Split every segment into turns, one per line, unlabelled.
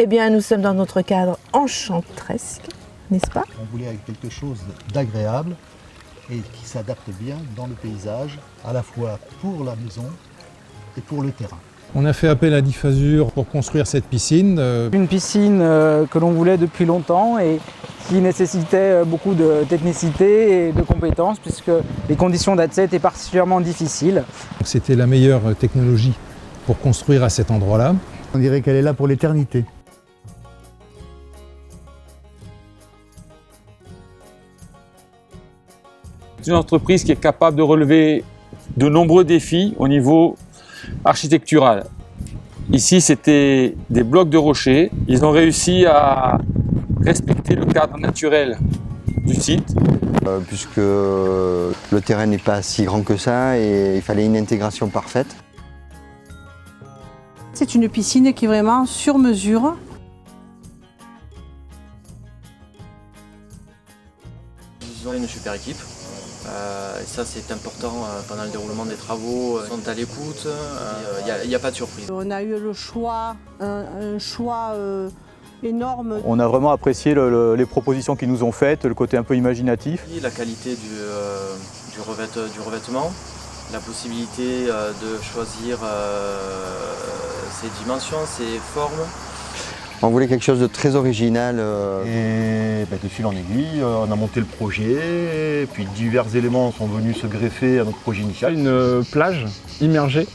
Eh bien, nous sommes dans notre cadre enchanteresque, n'est-ce pas?
On voulait quelque chose d'agréable et qui s'adapte bien dans le paysage, à la fois pour la maison et pour le terrain.
On a fait appel à Difasur pour construire cette piscine.
Une piscine que l'on voulait depuis longtemps et qui nécessitait beaucoup de technicité et de compétences puisque les conditions d'accès étaient particulièrement difficiles.
C'était la meilleure technologie pour construire à cet endroit-là.
On dirait qu'elle est là pour l'éternité.
C'est une entreprise qui est capable de relever de nombreux défis au niveau architectural. Ici, c'était des blocs de rochers. Ils ont réussi à respecter le cadre naturel du site.
Puisque le terrain n'est pas si grand que ça et il fallait une intégration parfaite.
C'est une piscine qui est vraiment sur mesure.
Ils ont une super équipe. Et ça c'est important pendant le déroulement des travaux, ils sont à l'écoute, il n'y a pas de surprise.
On a eu le choix, un choix énorme.
On a vraiment apprécié les propositions qu'ils nous ont faites, le côté un peu imaginatif.
La qualité du revêtement, la possibilité de choisir ses dimensions, ses formes.
On voulait quelque chose de très original.
Et de fil en aiguille, on a monté le projet, et puis divers éléments sont venus se greffer à notre projet initial.
Une plage immergée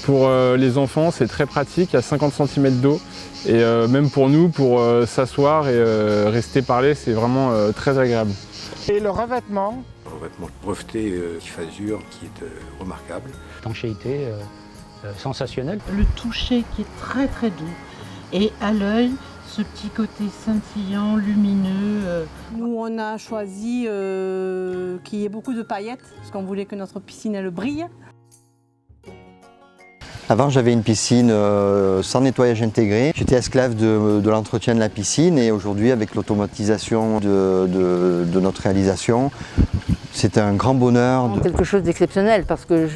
pour les enfants, c'est très pratique, à 50 cm d'eau. Et même pour nous, pour s'asseoir et rester parler, c'est vraiment très agréable.
Et le revêtement?
Le revêtement breveté Difasur qui est remarquable.
Étanchéité sensationnelle.
Le toucher qui est très très doux. Et à l'œil, ce petit côté scintillant, lumineux.
Nous, on a choisi qu'il y ait beaucoup de paillettes, parce qu'on voulait que notre piscine, elle brille.
Avant, j'avais une piscine sans nettoyage intégré. J'étais esclave de l'entretien de la piscine et aujourd'hui, avec l'automatisation de notre réalisation, c'est un grand bonheur.
Quelque chose d'exceptionnel parce que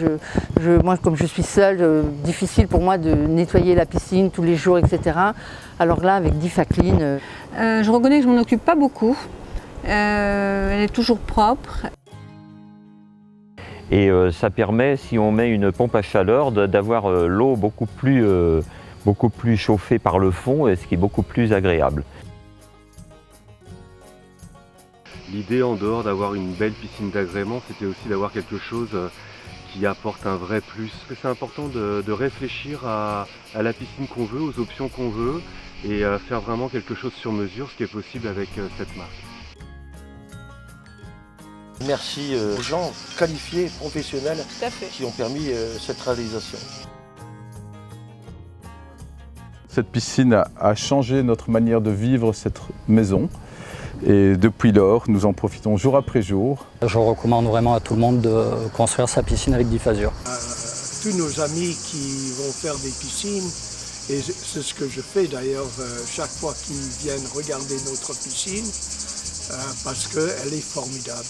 moi, comme je suis seule, difficile pour moi de nettoyer la piscine tous les jours, etc. Alors là, avec Difaclean...
je reconnais que je m'en occupe pas beaucoup. Elle est toujours propre.
Et ça permet, si on met une pompe à chaleur, d'avoir l'eau beaucoup plus chauffée par le fond, ce qui est beaucoup plus agréable.
L'idée, en dehors d'avoir une belle piscine d'agrément, c'était aussi d'avoir quelque chose qui apporte un vrai plus. C'est important de réfléchir à la piscine qu'on veut, aux options qu'on veut, et faire vraiment quelque chose sur mesure, ce qui est possible avec cette marque.
Merci aux gens qualifiés, professionnels, qui ont permis cette réalisation.
Cette piscine a changé notre manière de vivre cette maison. Et depuis lors, nous en profitons jour après jour.
Je recommande vraiment à tout le monde de construire sa piscine avec Difasur.
Tous nos amis qui vont faire des piscines, et c'est ce que je fais d'ailleurs chaque fois qu'ils viennent regarder notre piscine, parce qu'elle est formidable.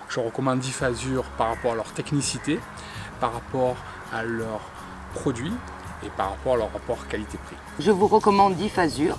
Je recommande Difasur par rapport à leur technicité, par rapport à leurs produits et par rapport à leur rapport qualité-prix.
Je vous recommande Difasur.